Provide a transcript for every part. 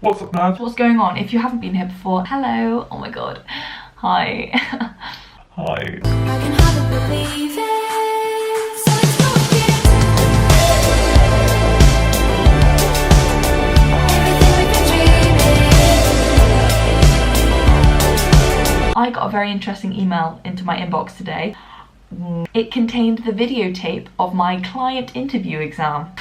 What's up, Dad? What's going on? If you haven't been here before, hello. Oh my god. Hi. Hi. I can hardly believe it. So it's not everything we've been dreaming. I got a very interesting email into my inbox today. It contained the videotape of my client interview exam.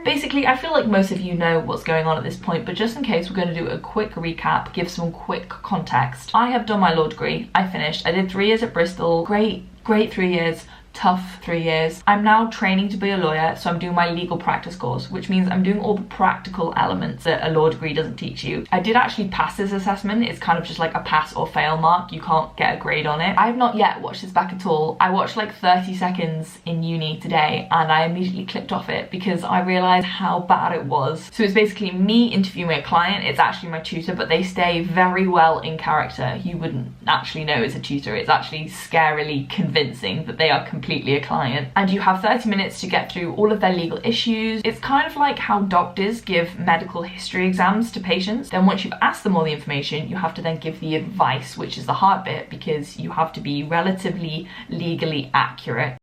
Basically, I feel like most of you know what's going on at this point, but just in case, we're going to do a quick recap, give some quick context. I have done my law degree. I finished. I did 3 years at Bristol. Great 3 years. Tough 3 years. I'm now training to be a lawyer, so I'm doing my legal practice course, which means I'm doing all the practical elements that a law degree doesn't teach you. I did actually pass this assessment. It's kind of just like a pass or fail mark. You can't get a grade on it. I have not yet watched this back at all. I watched like 30 seconds in uni today and I immediately clicked off it because I realized how bad it was. So it's basically me interviewing a client. It's actually my tutor, but they stay very well in character. You wouldn't actually know it's a tutor. It's actually scarily convincing that they are completely a client, and you have 30 minutes to get through all of their legal issues. It's kind of like how doctors give medical history exams to patients. Then once you've asked them all the information, you have to then give the advice, which is the hard bit because you have to be relatively legally accurate.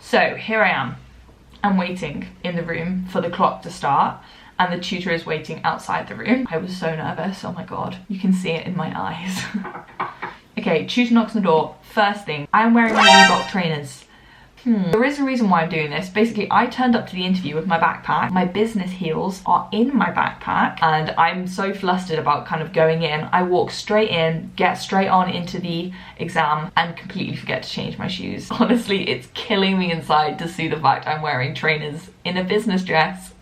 So here I am. I'm waiting in the room for the clock to start, and the tutor is waiting outside the room. I was so nervous, oh my god. You can see it in my eyes. Okay, tutor knocks on the door. First thing, I'm wearing my Reebok trainers. There is a reason why I'm doing this. Basically, I turned up to the interview with my backpack. My business heels are in my backpack, and I'm so flustered about kind of going in. I walk straight in, get straight on into the exam, and completely forget to change my shoes. Honestly, it's killing me inside to see the fact I'm wearing trainers in a business dress.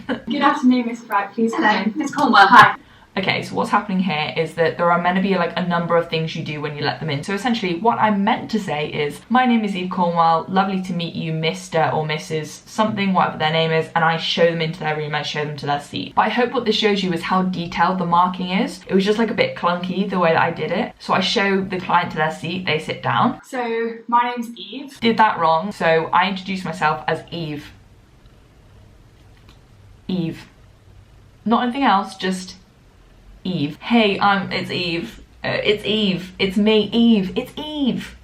Good afternoon, Mrs. Wright. Please come in. It's Cornwell. Hi. Okay, so what's happening here is that there are meant to be like a number of things you do when you let them in. So essentially what I'm meant to say is, my name is Eve Cornwell, lovely to meet you, Mr. or Mrs. something, whatever their name is, and I show them into their room, I show them to their seat. But I hope what this shows you is how detailed the marking is. It was just like a bit clunky the way that I did it. So I show the client to their seat, they sit down. So, my name's Eve. Did that wrong, so I introduced myself as Eve. Eve. Not anything else, just Eve. Hey, it's Eve. It's Eve. It's me, Eve. It's Eve.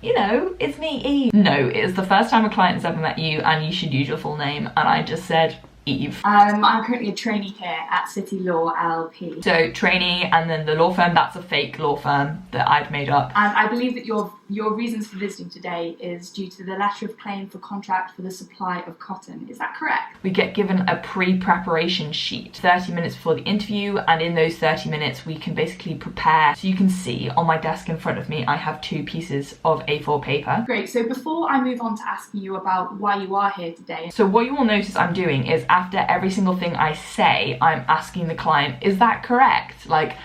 You know, it's me, Eve. No, it's the first time a client has ever met you and you should use your full name, and I just said Eve. I'm currently a trainee here at City Law LLP. So trainee, and then the law firm, that's a fake law firm that I'd made up. And I believe that your reasons for visiting today is due to the letter of claim for contract for the supply of cotton. Is that correct? We get given a pre-preparation sheet 30 minutes before the interview, and in those 30 minutes we can basically prepare. So you can see on my desk in front of me I have 2 pieces of A4 paper. Great, so before I move on to asking you about why you are here today. So what you will notice I'm doing is after every single thing I say, I'm asking the client, is that correct? Like,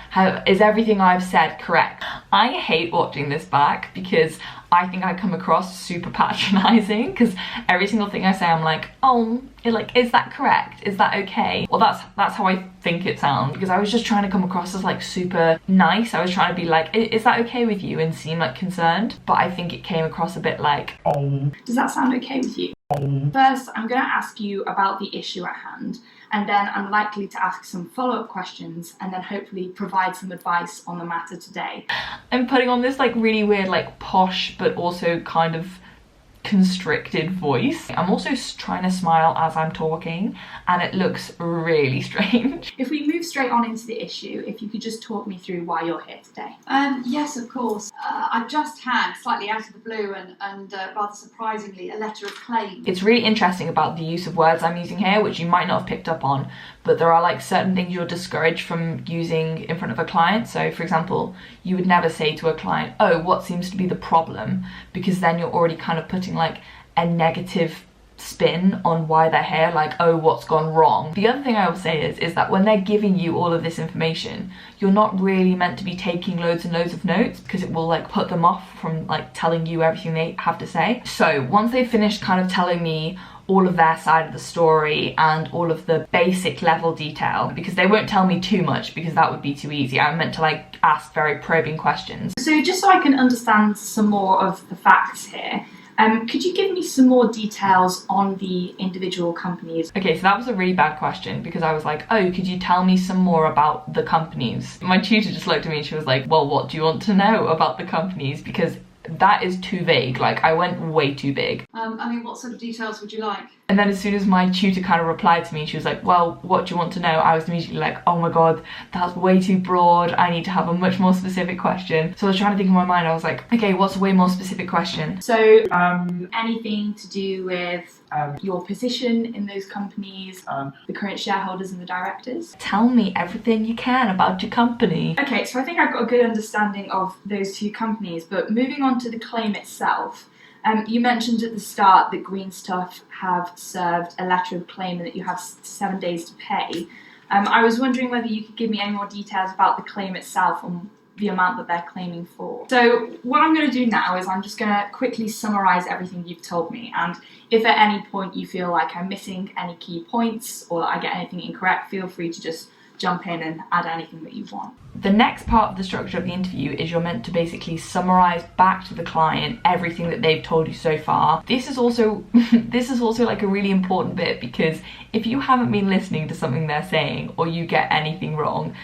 is everything I've said correct? I hate watching this back because I think I come across super patronizing, because every single thing I say I'm like, oh, is that correct? Is that okay? Well, that's how I think it sounds, because I was just trying to come across as like super nice. I was trying to be like, is that okay with you, and seem like concerned, but I think it came across a bit like, oh. Does that sound okay with you? First, I'm going to ask you about the issue at hand, and then I'm likely to ask some follow-up questions and then hopefully provide some advice on the matter today. I'm putting on this like really weird, like posh, but also kind of constricted voice. I'm also trying to smile as I'm talking, and it looks really strange. If we move straight on into the issue, if you could just talk me through why you're here today. Yes, of course. I've just had, slightly out of the blue and rather surprisingly, a letter of claim. It's really interesting about the use of words I'm using here, which you might not have picked up on, but there are like certain things you're discouraged from using in front of a client. So for example, you would never say to a client, oh, what seems to be the problem? Because then you're already kind of putting like a negative spin on why they're here, like, oh, what's gone wrong. The other thing I will say is that when they're giving you all of this information, you're not really meant to be taking loads and loads of notes, because it will like put them off from like telling you everything they have to say. So once they've finished kind of telling me all of their side of the story and all of the basic level detail, because they won't tell me too much because that would be too easy. I'm meant to like ask very probing questions. So just so I can understand some more of the facts here, Could you give me some more details on the individual companies? Okay, so that was a really bad question because I was like, oh, could you tell me some more about the companies? My tutor just looked at me and she was like, well, what do you want to know about the companies? Because that is too vague. Like, I went way too big. I mean, what sort of details would you like? And then as soon as my tutor kind of replied to me, she was like, well, what do you want to know? I was immediately like, oh my god, that's way too broad. I need to have a much more specific question. So I was trying to think in my mind. I was like, okay, what's a way more specific question? So anything to do with your position in those companies, the current shareholders and the directors? Tell me everything you can about your company. Okay, so I think I've got a good understanding of those two companies, but moving on to the claim itself, you mentioned at the start that Green Stuff have served a letter of claim and that you have 7 days to pay. I was wondering whether you could give me any more details about the claim itself and the amount that they're claiming for. So what I'm going to do now is I'm just going to quickly summarise everything you've told me, and if at any point you feel like I'm missing any key points or that I get anything incorrect, feel free to just jump in and add anything that you want. The next part of the structure of the interview is you're meant to basically summarize back to the client everything that they've told you so far. This is also like a really important bit, because if you haven't been listening to something they're saying or you get anything wrong,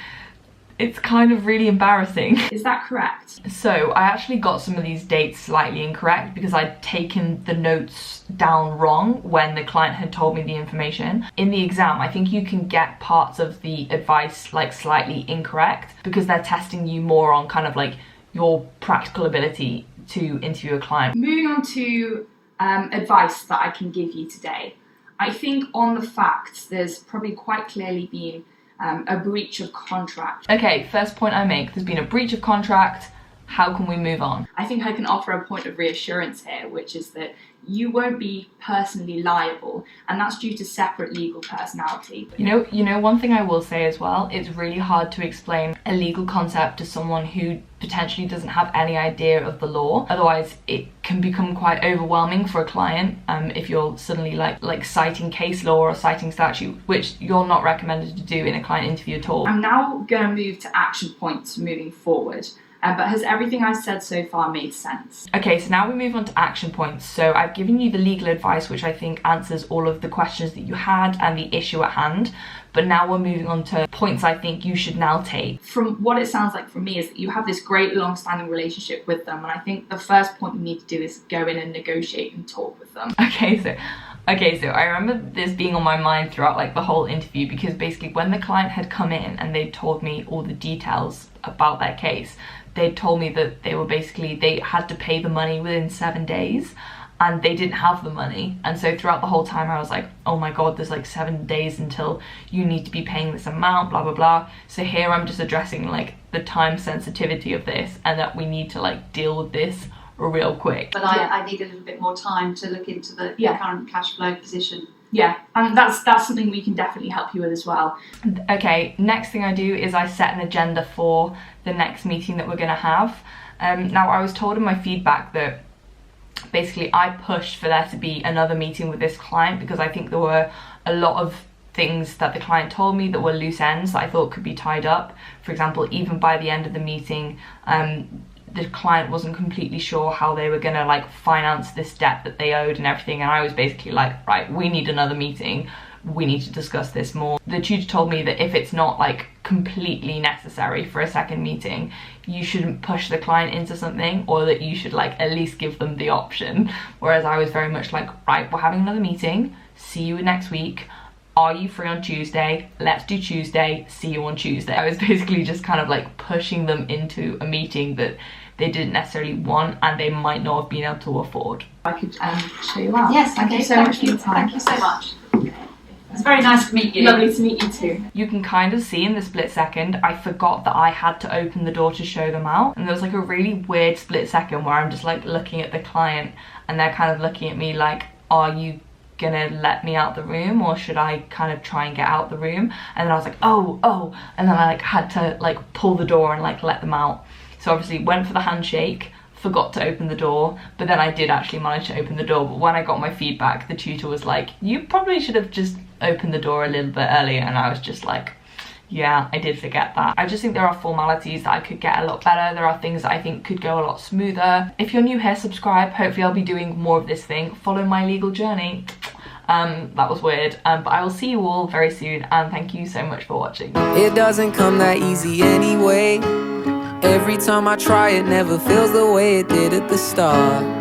it's kind of really embarrassing. Is that correct? So I actually got some of these dates slightly incorrect because I'd taken the notes down wrong when the client had told me the information. In the exam, I think you can get parts of the advice like slightly incorrect because they're testing you more on kind of like your practical ability to interview a client. Moving on to advice that I can give you today. I think on the facts, there's probably quite clearly been a breach of contract. Okay, first point I make, there's been a breach of contract. How can we move on? I think I can offer a point of reassurance here, which is that you won't be personally liable, and that's due to separate legal personality. You know, one thing I will say as well, it's really hard to explain a legal concept to someone who potentially doesn't have any idea of the law. Otherwise, it can become quite overwhelming for a client if you're suddenly like citing case law or citing statute, which you're not recommended to do in a client interview at all. I'm now going to move to action points moving forward. But has everything I said so far made sense? Okay, so now we move on to action points. So I've given you the legal advice, which I think answers all of the questions that you had and the issue at hand. But now we're moving on to points I think you should now take. From what it sounds like from me is that you have this great long-standing relationship with them, and I think the first point you need to do is go in and negotiate and talk with them. Okay, so I remember this being on my mind throughout like the whole interview, because basically when the client had come in and they told me all the details about their case, they told me that they had to pay the money within 7 days and they didn't have the money. And so throughout the whole time I was like, oh my god, there's like 7 days until you need to be paying this amount, blah blah blah. So here I'm just addressing like the time sensitivity of this and that we need to like deal with this real quick. But I need a little bit more time to look into the current cash flow position. Yeah, and that's something we can definitely help you with as well. Okay, next thing I do is I set an agenda for the next meeting that we're going to have. Now, I was told in my feedback that basically I pushed for there to be another meeting with this client because I think there were a lot of things that the client told me that were loose ends that I thought could be tied up. For example, even by the end of the meeting, the client wasn't completely sure how they were gonna like finance this debt that they owed and everything, and I was basically like, right, we need another meeting, we need to discuss this more. The tutor told me that if it's not like completely necessary for a second meeting, you shouldn't push the client into something, or that you should like at least give them the option. Whereas I was very much like, right, we're having another meeting, see you next week. Are you free on Tuesday? Let's do Tuesday, see you on Tuesday. I was basically just kind of like pushing them into a meeting that they didn't necessarily want and they might not have been able to afford. I could show you out. Yes, thank you so much for your time. Thank you so much. It's very nice to meet you. Lovely to meet you too. You can kind of see in the split second, I forgot that I had to open the door to show them out. And there was like a really weird split second where I'm just like looking at the client and they're kind of looking at me like, are you gonna let me out the room or should I kind of try and get out the room? And then I was like, oh, and then I like had to like pull the door and like let them out. So obviously went for the handshake, forgot to open the door, but then I did actually manage to open the door. But when I got my feedback, the tutor was like, you probably should have just opened the door a little bit earlier, and I was just like, Yeah, I did forget that. I just think there are formalities that I could get a lot better. There are things that I think could go a lot smoother. If you're new here, subscribe. Hopefully I'll be doing more of this thing. Follow my legal journey. That was weird, but I will see you all very soon, and thank you so much for watching. It doesn't come that easy anyway. Every time I try, it never feels the way it did at the start.